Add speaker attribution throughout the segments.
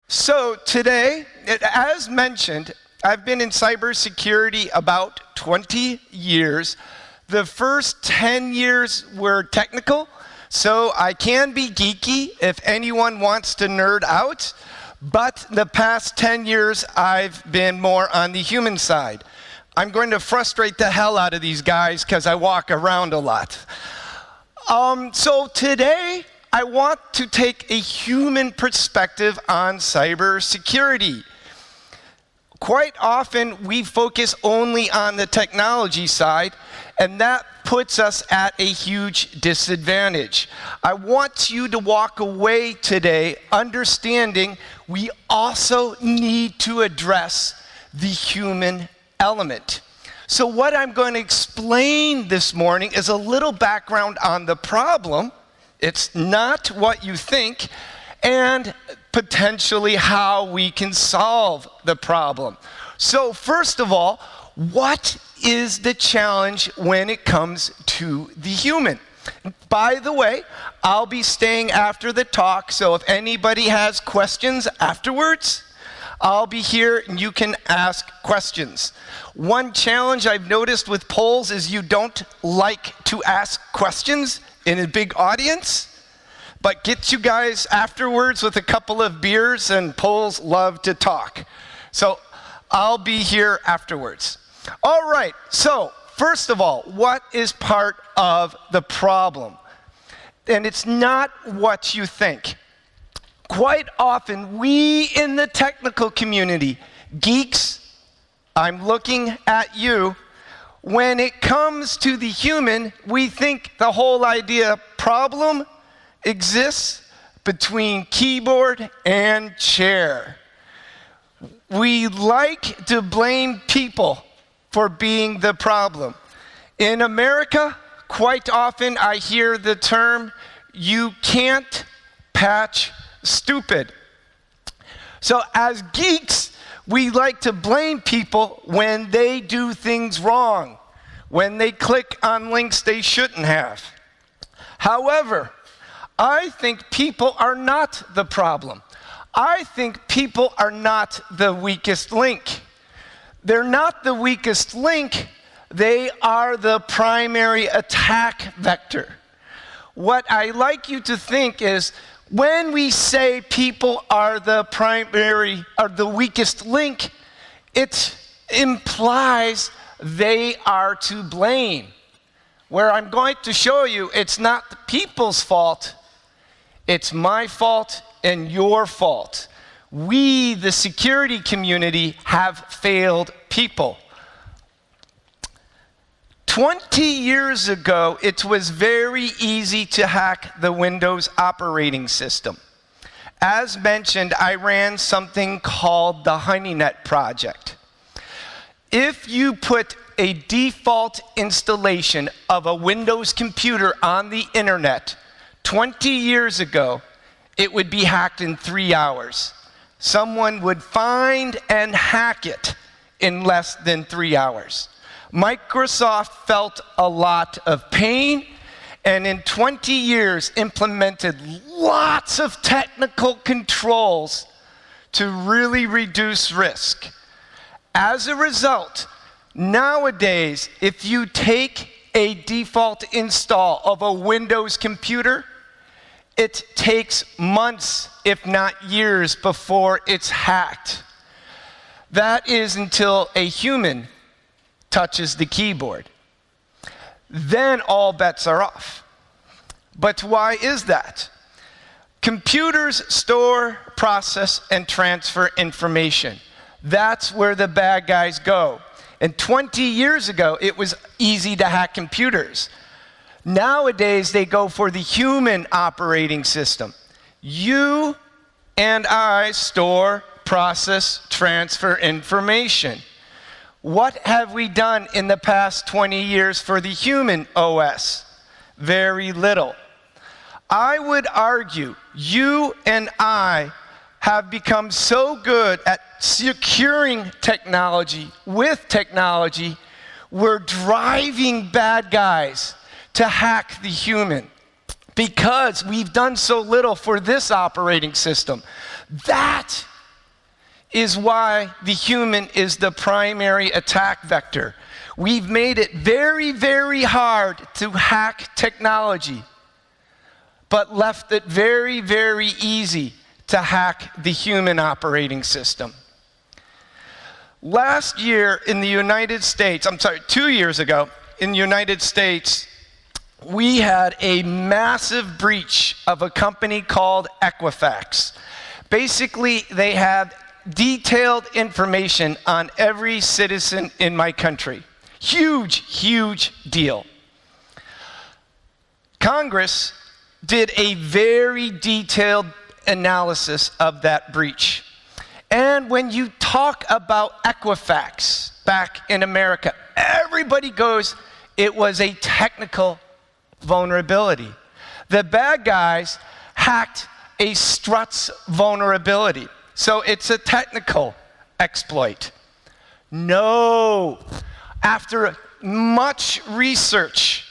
Speaker 1: So today, as mentioned, I've been in cybersecurity about 20 years. The first 10 years were technical, so I can be geeky if anyone wants to nerd out. But the past 10 years, I've been more on the human side. I'm going to frustrate the hell out of these guys because I walk around a lot. So today, I want to take a human perspective on cybersecurity. Quite often, we focus only on the technology side, and that puts us at a huge disadvantage. I want you to walk away today understanding we also need to address the human element. So what I'm going to explain this morning is a little background on the problem. It's not what you think, and potentially how we can solve the problem. So first of all, what is the challenge when it comes to the human? By the way, I'll be staying after the talk, so if anybody has questions afterwards, I'll be here and you can ask questions. One challenge I've noticed with polls is you don't like to ask questions in a big audience, but get you guys afterwards with a couple of beers, and polls love to talk. So I'll be here afterwards. All right, so first of all, what is part of the problem? And it's not what you think. Quite often, we in the technical community, geeks, I'm looking at you, when it comes to the human, we think the whole idea problem exists between keyboard and chair. We like to blame people for being the problem. In America, quite often I hear the term, you can't patch stupid. So as geeks, we like to blame people when they do things wrong, when they click on links they shouldn't have. However, I think people are not the problem. I think people are not the weakest link. They're not the weakest link, they are the primary attack vector. What I like you to think is, when we say people are the primary, or the weakest link, it implies they are to blame. Where I'm going to show you, it's not the people's fault, it's my fault and your fault. We, the security community, have failed people. 20 years ago, it was very easy to hack the Windows operating system. As mentioned, I ran something called the HoneyNet project. If you put a default installation of a Windows computer on the internet 20 years ago, it would be hacked in 3 hours. Someone would find and hack it in less than 3 hours. Microsoft felt a lot of pain, and in 20 years implemented lots of technical controls to really reduce risk. As a result, nowadays, if you take a default install of a Windows computer, it takes months, if not years, before it's hacked. That is until a human touches the keyboard. Then all bets are off. But why is that? Computers store, process, and transfer information. That's where the bad guys go. And 20 years ago, it was easy to hack computers. Nowadays, they go for the human operating system. You and I store, process, transfer information. What have we done in the past 20 years for the human OS? Very little. I would argue you and I have become so good at securing technology with technology, we're driving bad guys to hack the human because we've done so little for this operating system. That is why the human is the primary attack vector. We've made it very, very hard to hack technology, but left it very, very easy to hack the human operating system. Last year in the United States, 2 years ago, in the United States, we had a massive breach of a company called Equifax. Basically, they had detailed information on every citizen in my country. Huge, huge deal. Congress did a very detailed analysis of that breach. And when you talk about Equifax back in America, everybody goes, it was a technical vulnerability. The bad guys hacked a struts vulnerability. So it's a technical exploit. No. After much research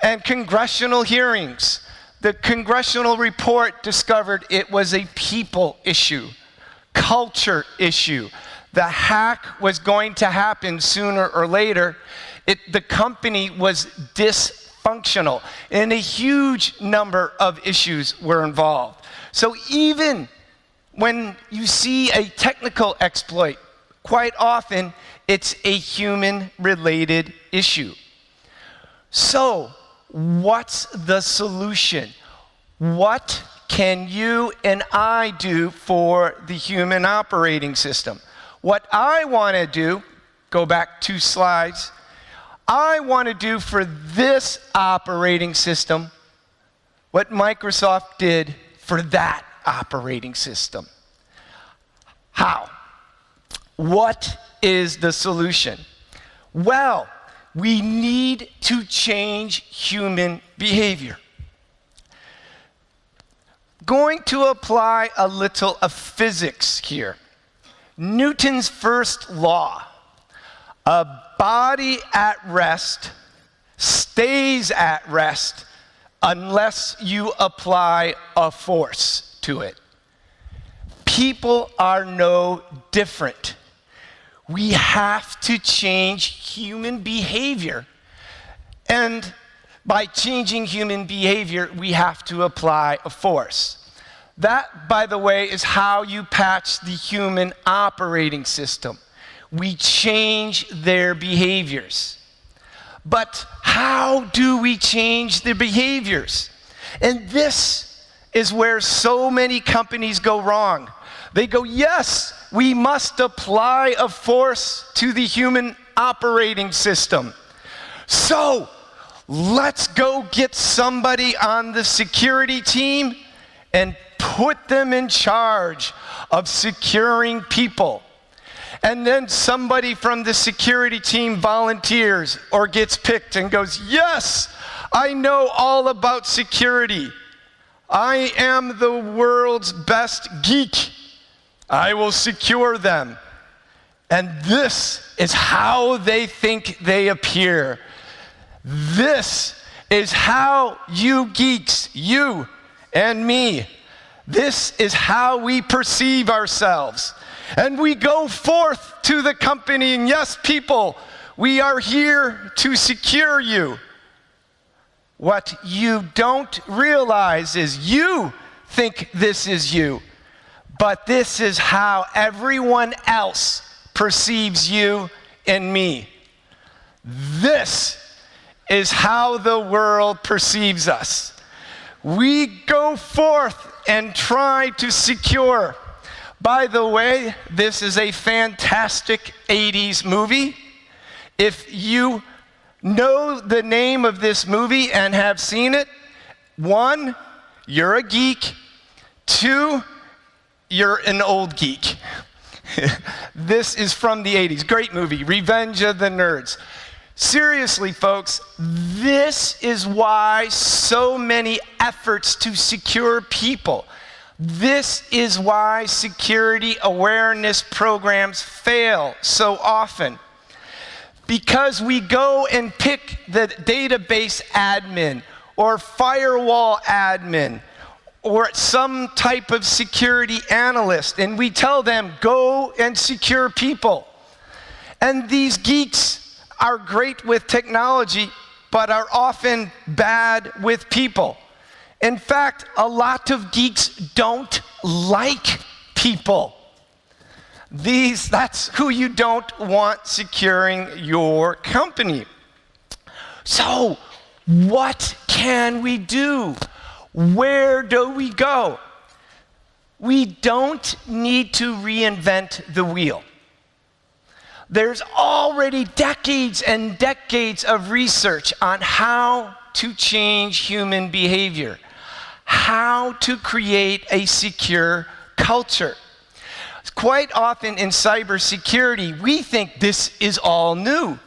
Speaker 1: and congressional hearings, the congressional report discovered it was a people issue, culture issue. The hack was going to happen sooner or later. The company was dysfunctional, and a huge number of issues were involved. So even when you see a technical exploit, quite often it's a human-related issue. So, what's the solution? What can you and I do for the human operating system? What I want to do, go back 2 slides, I want to do for this operating system what Microsoft did for that operating system. How? What is the solution? Well, we need to change human behavior. Going to apply a little of physics here. Newton's first law, a body at rest stays at rest unless you apply a force to it. People are no different. We have to change human behavior. And by changing human behavior, we have to apply a force. That, by the way, is how you patch the human operating system. We change their behaviors. But how do we change the behaviors? And this is where so many companies go wrong. They go, yes, we must apply a force to the human operating system. So, let's go get somebody on the security team and put them in charge of securing people. And then somebody from the security team volunteers or gets picked and goes, yes, I know all about security. I am the world's best geek. I will secure them. And this is how they think they appear. This is how you geeks, you and me, this is how we perceive ourselves. And we go forth to the company, and yes, people, we are here to secure you. What you don't realize is you think this is you, but this is how everyone else perceives you and me. This is how the world perceives us. We go forth and try to secure. By the way, this is a fantastic 80s movie. If you know the name of this movie and have seen it, 1, you're a geek. 2, you're an old geek. This is from the 80s. Great movie, Revenge of the Nerds. Seriously, folks, this is why so many efforts to secure people. This is why security awareness programs fail so often. Because we go and pick the database admin or firewall admin or some type of security analyst, and we tell them, go and secure people. And these geeks are great with technology, but are often bad with people. In fact, a lot of geeks don't like people. That's who you don't want securing your company. So, what can we do? Where do we go? We don't need to reinvent the wheel. There's already decades and decades of research on how to change human behavior, how to create a secure culture. Quite often in cybersecurity, we think this is all new.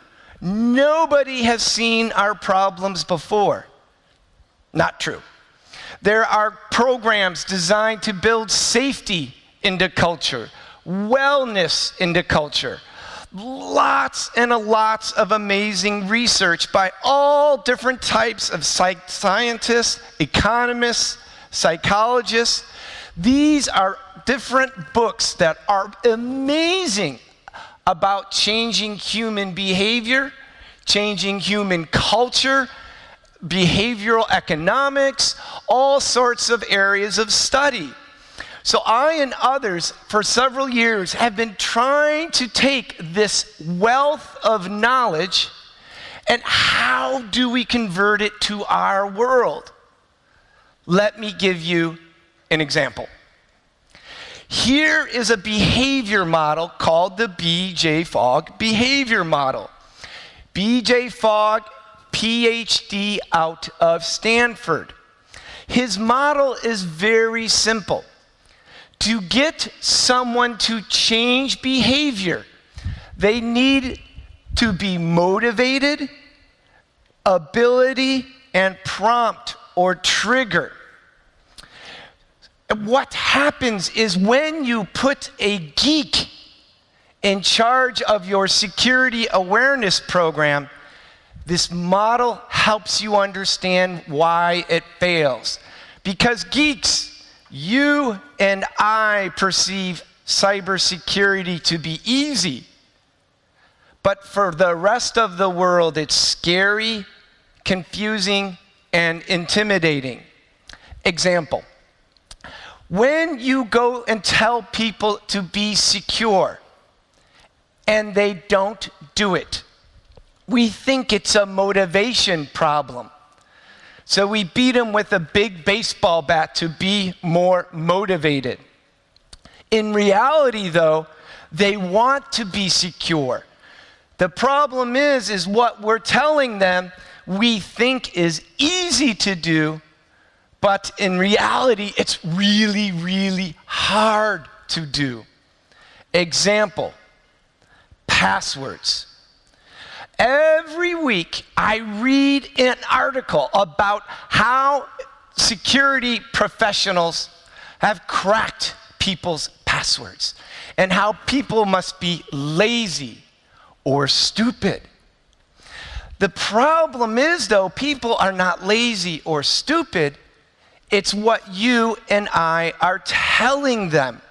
Speaker 1: Nobody has seen our problems before. Not true. There are programs designed to build safety into culture, wellness into culture. Lots and lots of amazing research by all different types of scientists, economists, psychologists. These are different books that are amazing about changing human behavior, changing human culture, behavioral economics, all sorts of areas of study. So I and others for several years have been trying to take this wealth of knowledge and how do we convert it to our world? Let me give you an example. Here is a behavior model called the BJ Fogg behavior model. BJ Fogg, PhD out of Stanford. His model is very simple. To get someone to change behavior, they need to be motivated, ability, and prompt or trigger. What happens is when you put a geek in charge of your security awareness program, this model helps you understand why it fails. Because geeks, you and I perceive cybersecurity to be easy. But for the rest of the world, it's scary, confusing, and intimidating. Example. When you go and tell people to be secure, and they don't do it, we think it's a motivation problem. So we beat them with a big baseball bat to be more motivated. In reality, though, they want to be secure. The problem is what we're telling them we think is easy to do, but in reality, it's really, really hard to do. Example, passwords. Every week, I read an article about how security professionals have cracked people's passwords and how people must be lazy or stupid. The problem is, though, people are not lazy or stupid. It's what you and I are telling them.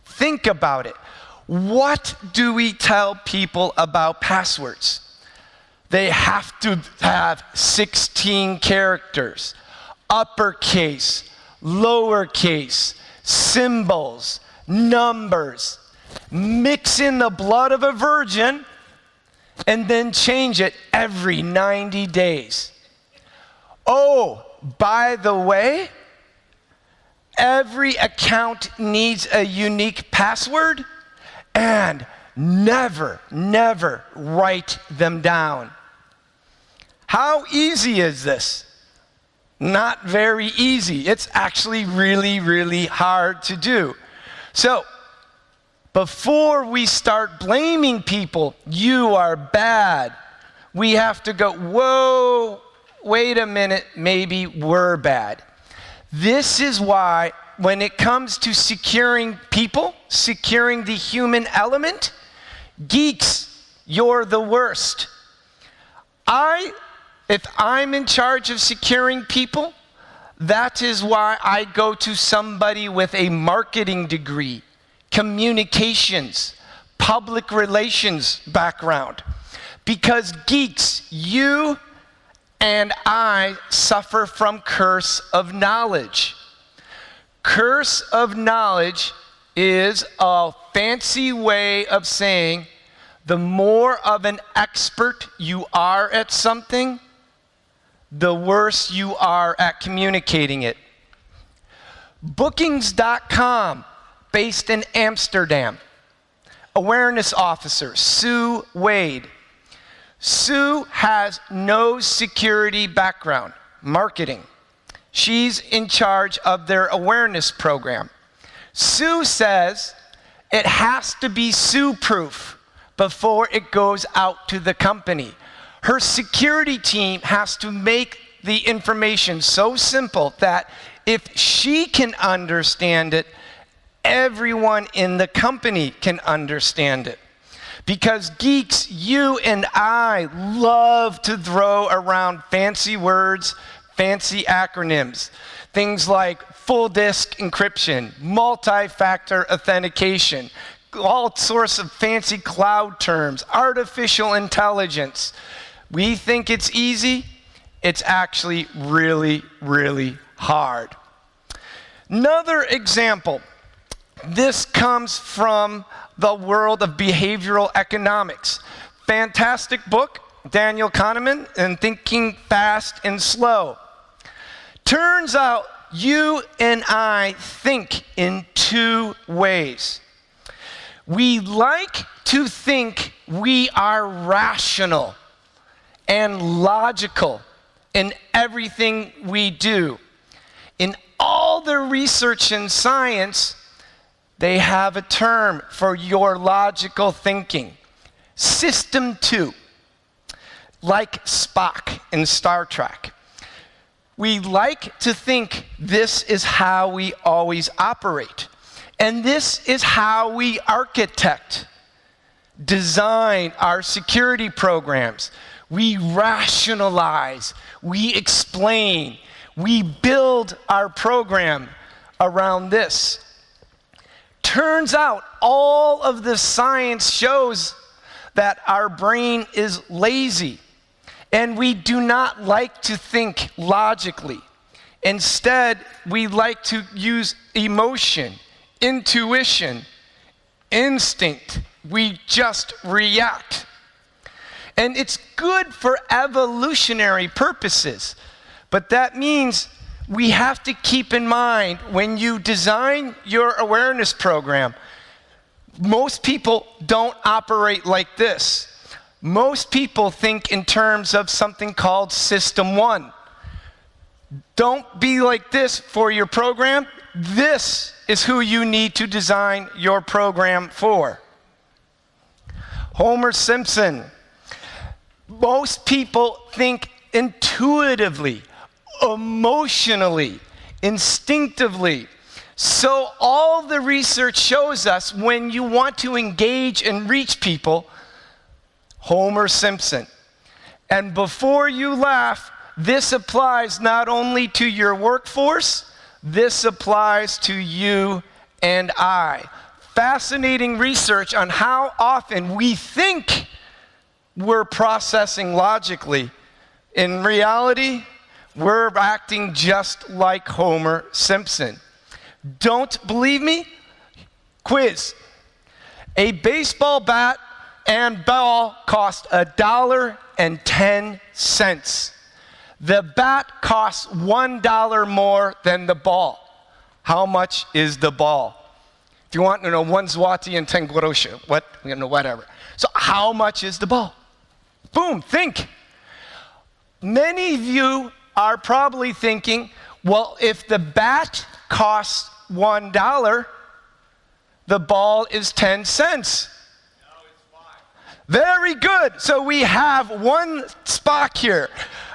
Speaker 1: Think about it. What do we tell people about passwords? They have to have 16 characters, uppercase, lowercase, symbols, numbers. Mix in the blood of a virgin and then change it every 90 days. Oh, by the way, every account needs a unique password, and never write them down. How easy is this? Not very easy. It's actually really, really hard to do. So, before we start blaming people, you are bad, we have to go, whoa, wait a minute, maybe we're bad. This is why when it comes to securing people, securing the human element, geeks, you're the worst. If I'm in charge of securing people, That is why I go to somebody with a marketing degree, communications, public relations background. Because geeks, you and I suffer from curse of knowledge. Curse of knowledge is a fancy way of saying the more of an expert you are at something, the worse you are at communicating it. Bookings.com, based in Amsterdam. Awareness officer, Sue Wade. Sue has no security background, marketing. She's in charge of their awareness program. Sue says it has to be Sue-proof before it goes out to the company. Her security team has to make the information so simple that if she can understand it, everyone in the company can understand it. Because geeks, you and I love to throw around fancy words, fancy acronyms. Things like full disk encryption, multi-factor authentication, all sorts of fancy cloud terms, artificial intelligence. We think it's easy. It's actually really, really hard. Another example. This comes from the world of behavioral economics. Fantastic book, Daniel Kahneman, and Thinking Fast and Slow. Turns out you and I think in two ways. We like to think we are rational and logical in everything we do. In all the research in science, they have a term for your logical thinking. System 2, like Spock in Star Trek. We like to think this is how we always operate. And this is how we architect, design our security programs. We rationalize, we explain, we build our program around this. Turns out all of the science shows that our brain is lazy and we do not like to think logically. Instead, we like to use emotion, intuition, instinct. We just react. And it's good for evolutionary purposes, but that means we have to keep in mind when you design your awareness program, most people don't operate like this. Most people think in terms of something called System 1. Don't be like this for your program. This is who you need to design your program for. Homer Simpson. Most people think intuitively, emotionally, instinctively. So all the research shows us when you want to engage and reach people, Homer Simpson. And before you laugh, this applies not only to your workforce, this applies to you and I. Fascinating research on how often we think we're processing logically. In reality, we're acting just like Homer Simpson. Don't believe me? Quiz. A baseball bat and ball cost $1.10. The bat costs $1 more than the ball. How much is the ball? If you want to know, 1 zloty and 10 groszy. Whatever. So how much is the ball? Boom, think. Many of you are probably thinking, well, if the bat costs $1, the ball is 10 cents.
Speaker 2: No, it's 5.
Speaker 1: Very good. So we have one Spock here.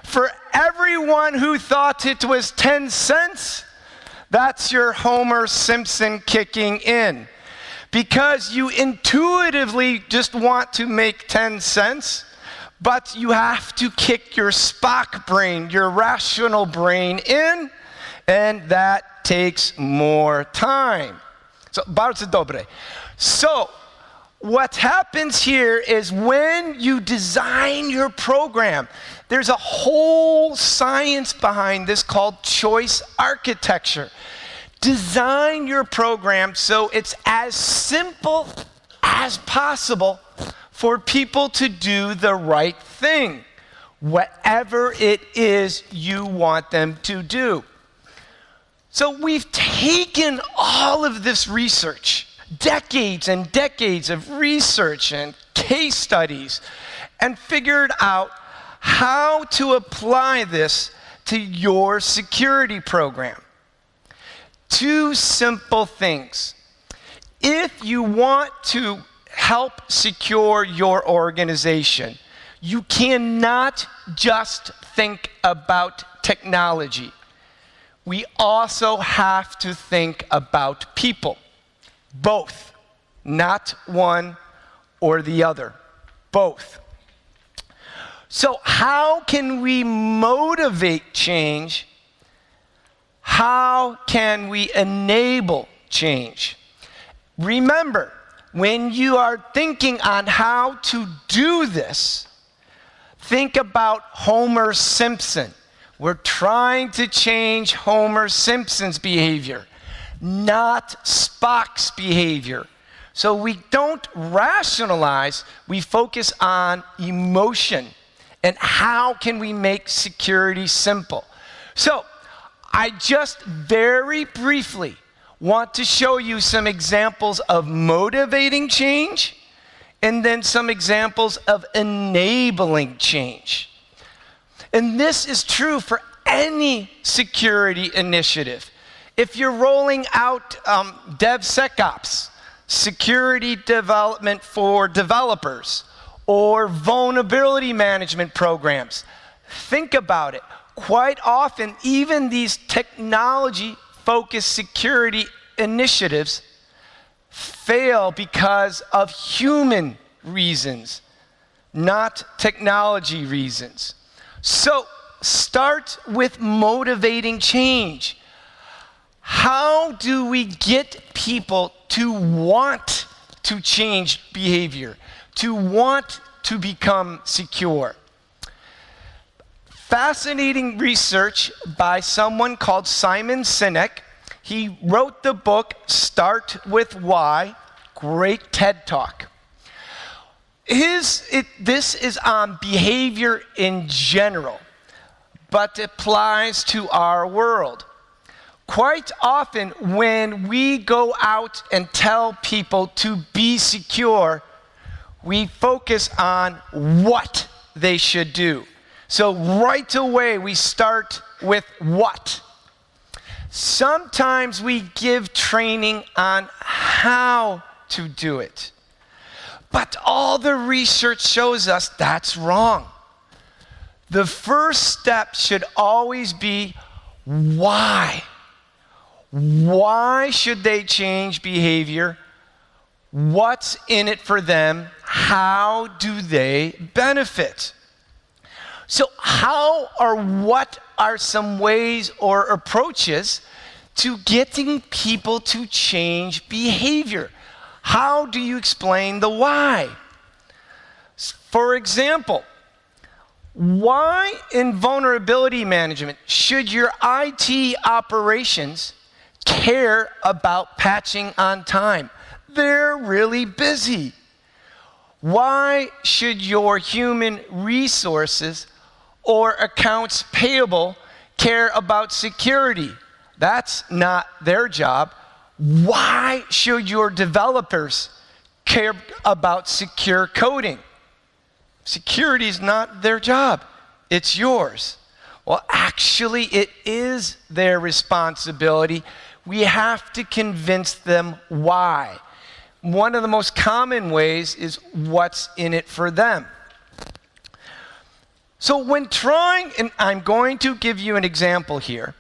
Speaker 1: For everyone who thought it was 10 cents, that's your Homer Simpson kicking in. Because you intuitively just want to make 10 cents, but you have to kick your Spock brain, your rational brain in, And that takes more time. So, bardzo dobre. So, what happens here is when you design your program, there's a whole science behind this called choice architecture. Design your program so it's as simple as possible for people to do the right thing, whatever it is you want them to do. So we've taken all of this research, decades and decades of research and case studies, and figured out how to apply this to your security program. Two simple things. If you want to help secure your organization, you cannot just think about technology. We also have to think about people. Both, not one or the other. Both. So how can we motivate change? How can we enable change? Remember, when you are thinking on how to do this, think about Homer Simpson. We're trying to change Homer Simpson's behavior, not Spock's behavior. So we don't rationalize, we focus on emotion and how can we make security simple. So I just very briefly want to show you some examples of motivating change and then some examples of enabling change. And this is true for any security initiative. If you're rolling out DevSecOps, security development for developers, or vulnerability management programs, think about it. Quite often, even these technology-focused security initiatives fail because of human reasons, not technology reasons. So start with motivating change. How do we get people to want to change behavior, to want to become secure? Fascinating research by someone called Simon Sinek. He wrote the book, Start With Why, great TED Talk. This is on behavior in general, but applies to our world. Quite often, when we go out and tell people to be secure, we focus on what they should do. So right away, we start with what. Sometimes we give training on how to do it. But all the research shows us that's wrong. The first step should always be why. Why should they change behavior? What's in it for them? How do they benefit? So how or what are some ways or approaches to getting people to change behavior? How do you explain the why? For example, why in vulnerability management should your IT operations care about patching on time? They're really busy. Why should your human resources or accounts payable care about security? That's not their job. Why should your developers care about secure coding? Security is not their job. It's yours. Well, actually, it is their responsibility. We have to convince them why. One of the most common ways is what's in it for them. So when trying, and I'm going to give you an example here.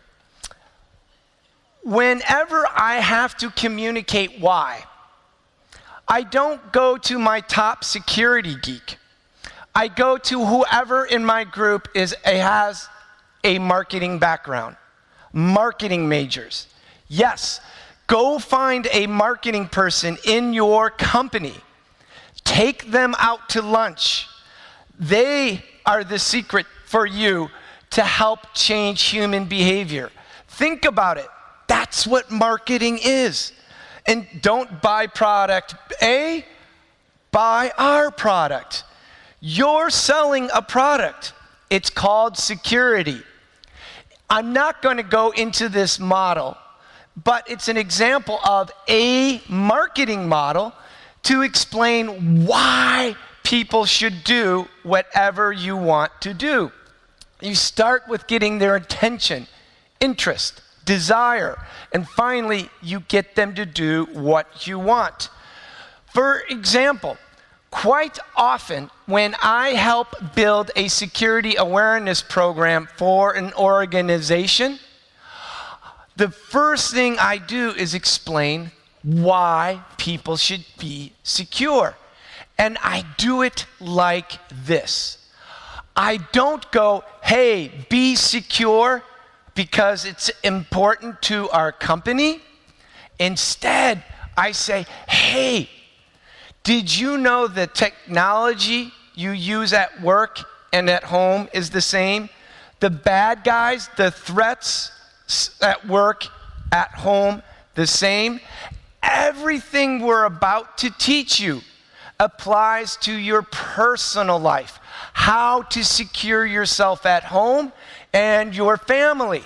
Speaker 1: Whenever I have to communicate why, I don't go to my top security geek. I go to whoever in my group has a marketing background, Marketing majors. Yes, go find a marketing person in your company. Take them out to lunch. They are the secret for you to help change human behavior. Think about it. That's what marketing is. And don't buy product A, buy our product. You're selling a product. It's called security. I'm not going to go into this model, but it's an example of a marketing model to explain why people should do whatever you want to do. You start with getting their attention, interest, desire, and finally, you get them to do what you want. For example, quite often when I help build a security awareness program for an organization, the first thing I do is explain why people should be secure. And I do it like this. I don't go, hey, be secure because it's important to our company. Instead, I say, hey, did you know the technology you use at work and at home is the same? The bad guys, the threats at work, at home, the same. Everything we're about to teach you applies to your personal life. How to secure yourself at home and your family.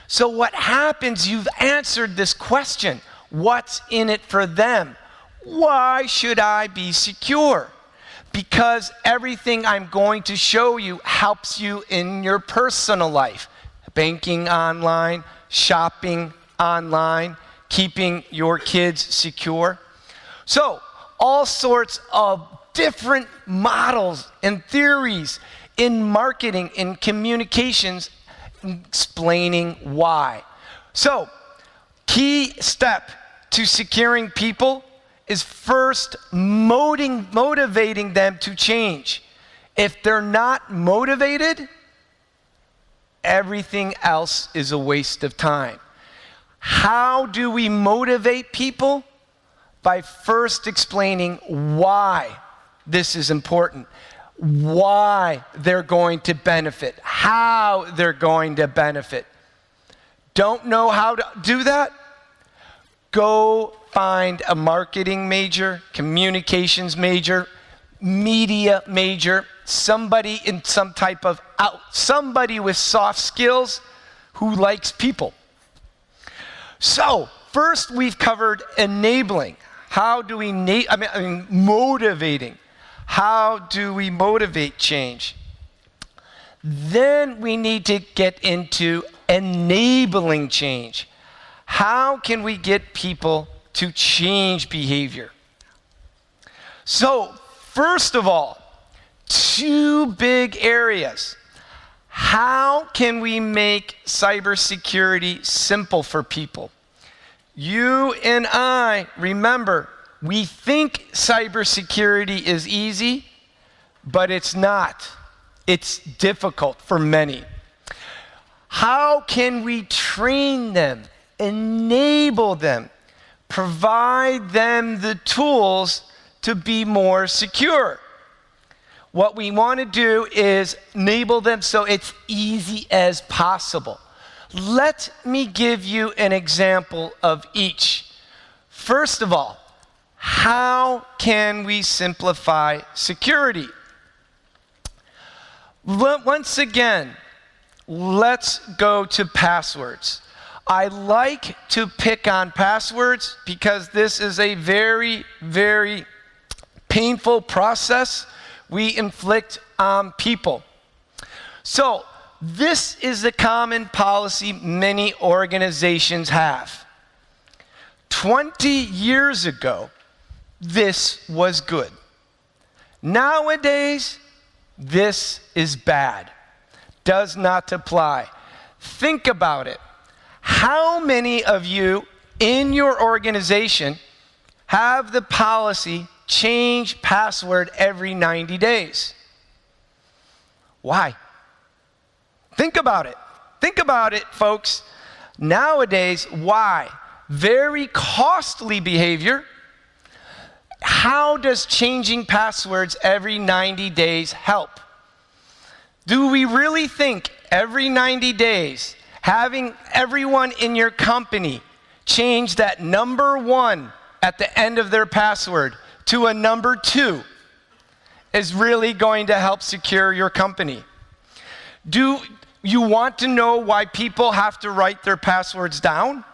Speaker 1: So what happens, you've answered this question. What's in it for them? Why should I be secure? Because everything I'm going to show you helps you in your personal life. Banking online, shopping online, keeping your kids secure. So, all sorts of different models and theories in marketing and communications explaining why. So, key step to securing people is first motivating them to change. If they're not motivated, everything else is a waste of time. How do we motivate people? By first explaining why this is important, why they're going to benefit, how they're going to benefit. Don't know how to do that? Go find a marketing major, communications major, media major, somebody in somebody with soft skills who likes people. So, first we've covered enabling. How do we motivating. How do we motivate change? Then we need to get into enabling change. How can we get people to change behavior? So, first of all, two big areas. How can we make cybersecurity simple for people? You and I, remember, we think cybersecurity is easy, but it's not. It's difficult for many. How can we train them, enable them, provide them the tools to be more secure? What we want to do is enable them so it's easy as possible. Let me give you an example of each. First of all, how can we simplify security? Once again, let's go to passwords. I like to pick on passwords because this is a very, very painful process we inflict on people. So, this is a common policy many organizations have. 20 years ago, this was good. Nowadays, this is bad. Does not apply. Think about it. How many of you in your organization have the policy change password every 90 days? Why? Think about it. Think about it, folks. Nowadays, why? Very costly behavior. How does changing passwords every 90 days help? Do we really think every 90 days having everyone in your company change that number 1 at the end of their password to a number 2 is really going to help secure your company? Do you want to know why people have to write their passwords down?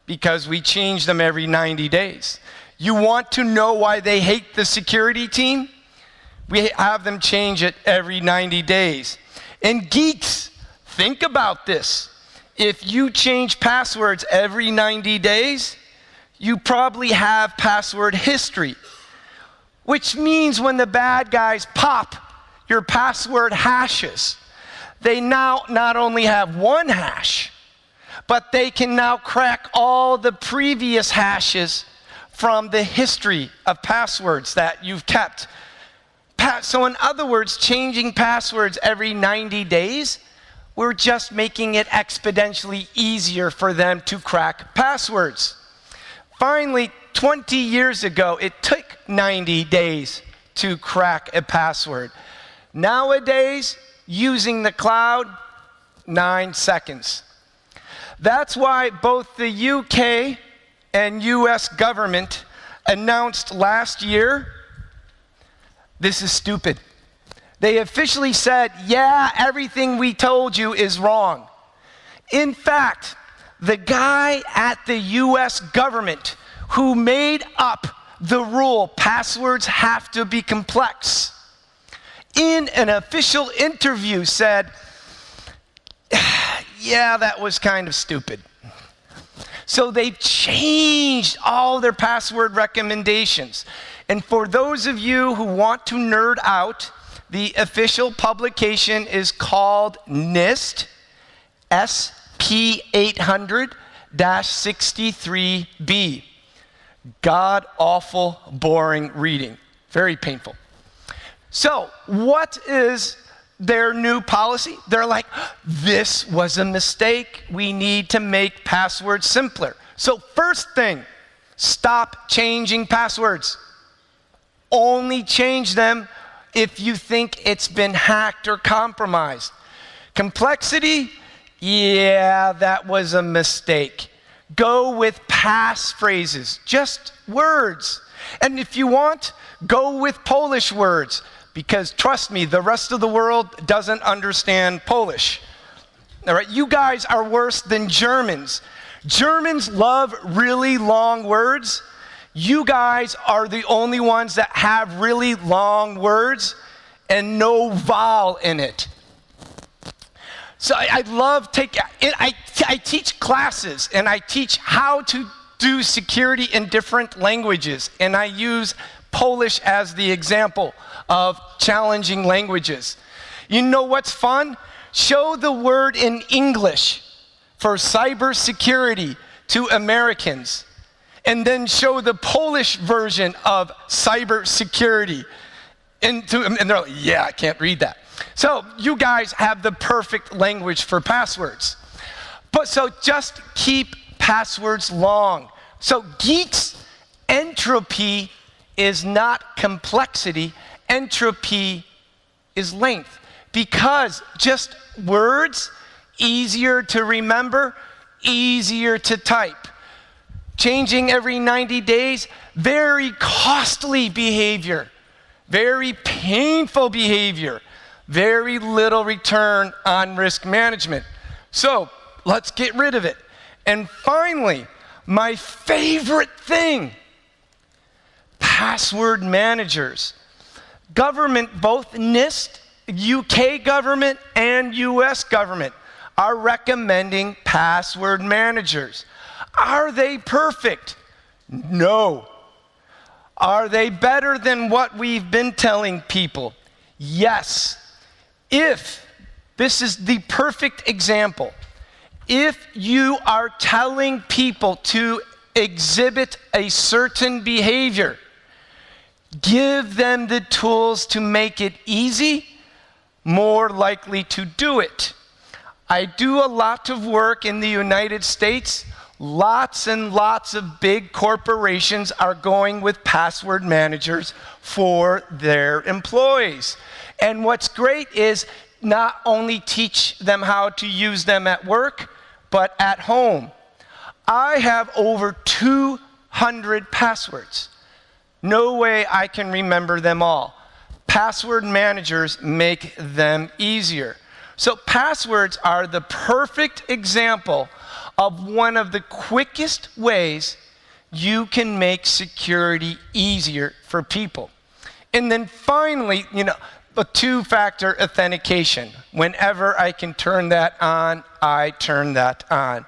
Speaker 1: Because we change them every 90 days. You want to know why they hate the security team? We have them change it every 90 days. And geeks, think about this. If you change passwords every 90 days, you probably have password history, which means when the bad guys pop your password hashes, they now not only have one hash, but they can now crack all the previous hashes from the history of passwords that you've kept. So in other words, changing passwords every 90 days, we're just making it exponentially easier for them to crack passwords. Finally, 20 years ago, it took 90 days to crack a password. Nowadays, using the cloud, 9 seconds. That's why both the UK and US government announced last year, this is stupid. They officially said, yeah, everything we told you is wrong. In fact, the guy at the US government who made up the rule, passwords have to be complex, in an official interview said, yeah, that was kind of stupid. So they've changed all their password recommendations. And for those of you who want to nerd out, the official publication is called NIST SP800-63B. God awful boring reading. Very painful. So, what is their new policy? They're like, this was a mistake. We need to make passwords simpler. So, first thing, stop changing passwords. Only change them if you think it's been hacked or compromised. Complexity? Yeah, that was a mistake. Go with passphrases, just words. And if you want, go with Polish words. Because trust me, the rest of the world doesn't understand Polish. All right, you guys are worse than Germans. Germans love really long words. You guys are the only ones that have really long words and no vowel in it. So I teach classes and I teach how to do security in different languages, and I use Polish as the example of challenging languages. You know what's fun? Show the word in English for cybersecurity to Americans, and then show the Polish version of cybersecurity. And they're like, yeah, I can't read that. So you guys have the perfect language for passwords. But so just keep passwords long. So geeks, entropy is not complexity, entropy is length. Because just words, easier to remember, easier to type. Changing every 90 days, very costly behavior, very painful behavior, very little return on risk management. So let's get rid of it. And finally, my favorite thing, password managers. Government, both NIST, UK government and US government, are recommending password managers. Are they perfect? No. Are they better than what we've been telling people? Yes. If, this is the perfect example, if you are telling people to exhibit a certain behavior, give them the tools to make it easy, more likely to do it. I do a lot of work in the United States. Lots and lots of big corporations are going with password managers for their employees. And what's great is not only teach them how to use them at work, but at home. I have over 200 passwords. No way I can remember them all. Password managers make them easier. So passwords are the perfect example of one of the quickest ways you can make security easier for people. And then finally, the two-factor authentication. Whenever I can turn that on, I turn that on.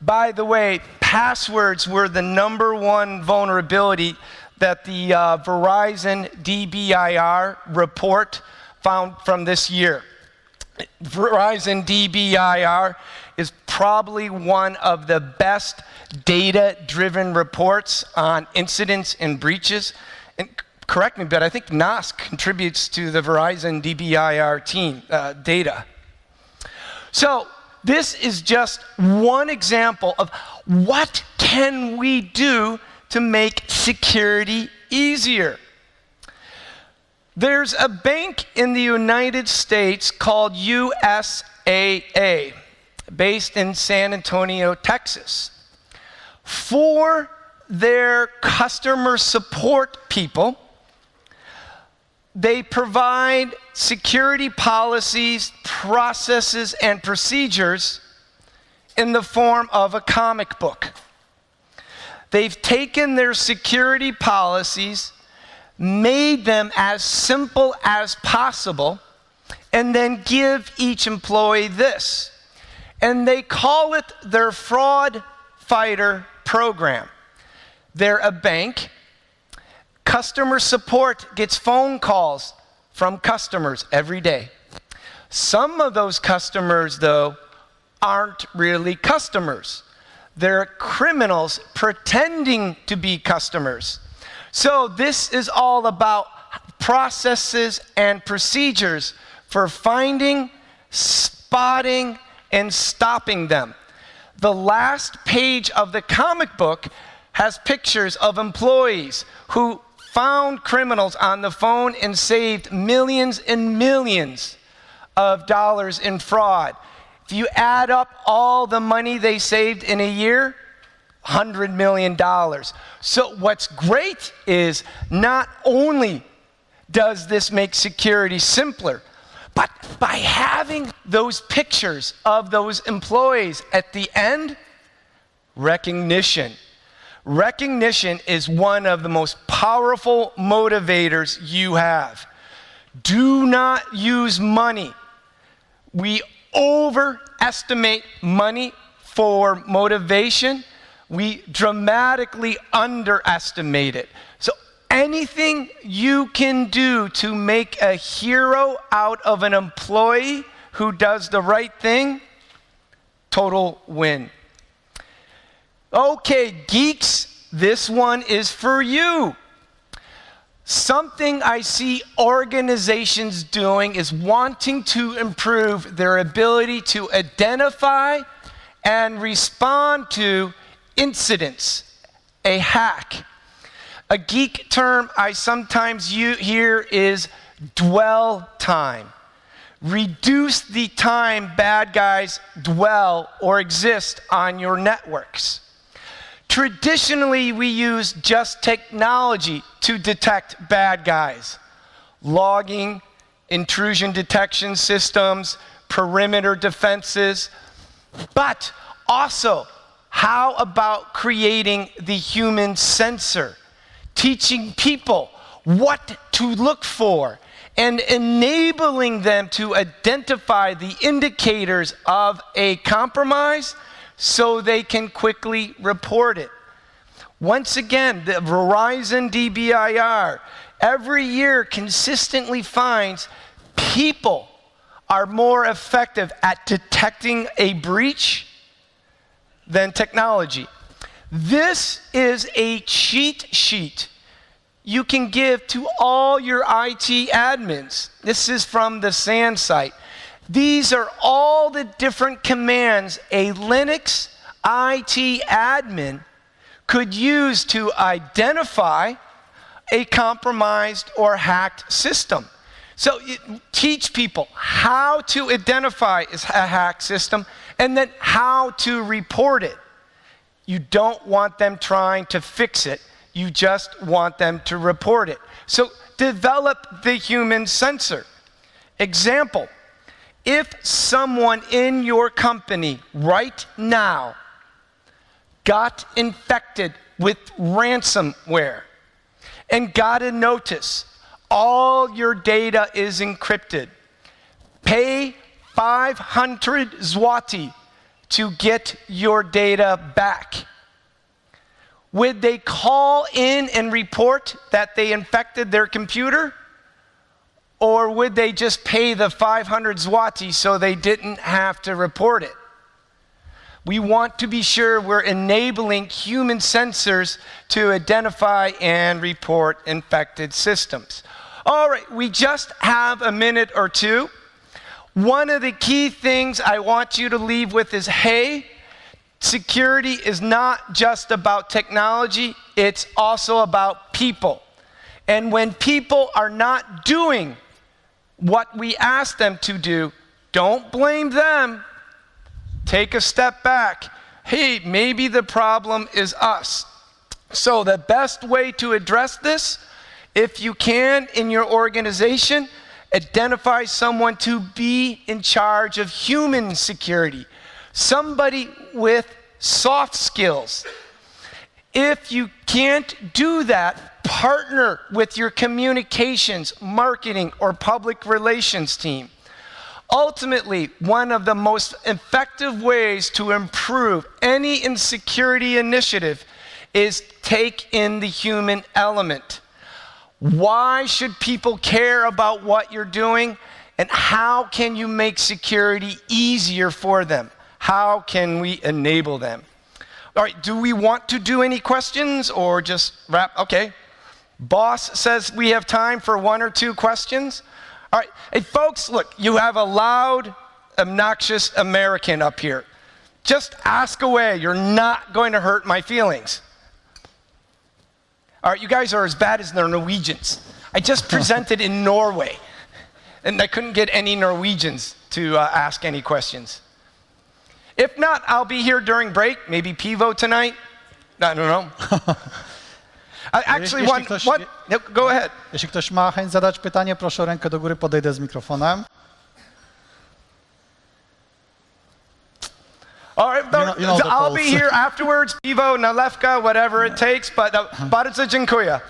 Speaker 1: By the way, passwords were the #1 vulnerability that the Verizon DBIR report found from this year. Verizon DBIR is probably one of the best data-driven reports on incidents and breaches. And correct me, but I think NAS contributes to the Verizon DBIR team data. So this is just one example of what can we do to make security easier. There's a bank in the United States called USAA, based in San Antonio, Texas. For their customer support people, they provide security policies, processes, and procedures in the form of a comic book. They've taken their security policies, made them as simple as possible, and then give each employee this. And they call it their fraud fighter program. They're a bank. Customer support gets phone calls from customers every day. Some of those customers, though, aren't really customers. They're criminals pretending to be customers. So this is all about processes and procedures for finding, spotting, and stopping them. The last page of the comic book has pictures of employees who found criminals on the phone and saved millions and millions of dollars in fraud. If you add up all the money they saved in a year, $100 million. So what's great is not only does this make security simpler, but by having those pictures of those employees at the end, recognition. Recognition is one of the most powerful motivators you have. Do not use money. We overestimate money for motivation. We dramatically underestimate it. So anything you can do to make a hero out of an employee who does the right thing, total win. Okay, geeks, this one is for you. Something I see organizations doing is wanting to improve their ability to identify and respond to incidents, a hack. A geek term I sometimes hear is dwell time. Reduce the time bad guys dwell or exist on your networks. Traditionally, we use just technology to detect bad guys. Logging, intrusion detection systems, perimeter defenses. But also, how about creating the human sensor? Teaching people what to look for and enabling them to identify the indicators of a compromise so they can quickly report it. Once again, the Verizon DBIR every year consistently finds people are more effective at detecting a breach than technology. This is a cheat sheet you can give to all your IT admins. This is from the SANS site. These are all the different commands a Linux IT admin could use to identify a compromised or hacked system. So teach people how to identify a hacked system and then how to report it. You don't want them trying to fix it. You just want them to report it. So develop the human sensor. Example, if someone in your company right now got infected with ransomware and got a notice, all your data is encrypted. Pay 500 zloty to get your data back. Would they call in and report that they infected their computer? Or would they just pay the 500 zloty so they didn't have to report it? We want to be sure we're enabling human sensors to identify and report infected systems. All right, we just have a minute or two. One of the key things I want you to leave with is, hey, security is not just about technology, it's also about people. And when people are not doing what we ask them to do, don't blame them. Take a step back. Hey, maybe the problem is us. So the best way to address this, if you can in your organization, identify someone to be in charge of human security. Somebody with soft skills. If you can't do that, partner with your communications, marketing, or public relations team. Ultimately, one of the most effective ways to improve any insecurity initiative is take in the human element. Why should people care about what you're doing? And how can you make security easier for them? How can we enable them? All right, do we want to do any questions or just wrap? Okay. Boss says we have time for one or two questions. All right, hey folks, look, you have a loud, obnoxious American up here. Just ask away, you're not going to hurt my feelings. All right, you guys are as bad as the Norwegians. I just presented in Norway, and I couldn't get any Norwegians to ask any questions. If not, I'll be here during break, maybe Pivo tonight. I don't know. Actually, go ahead.
Speaker 3: Jeśli ktoś ma chęć zadać pytanie, proszę o rękę do góry, podejdę z mikrofonem.
Speaker 1: All right, I'll be here afterwards, Pivo, Nalewka, whatever it takes, but bardzo dziękuję.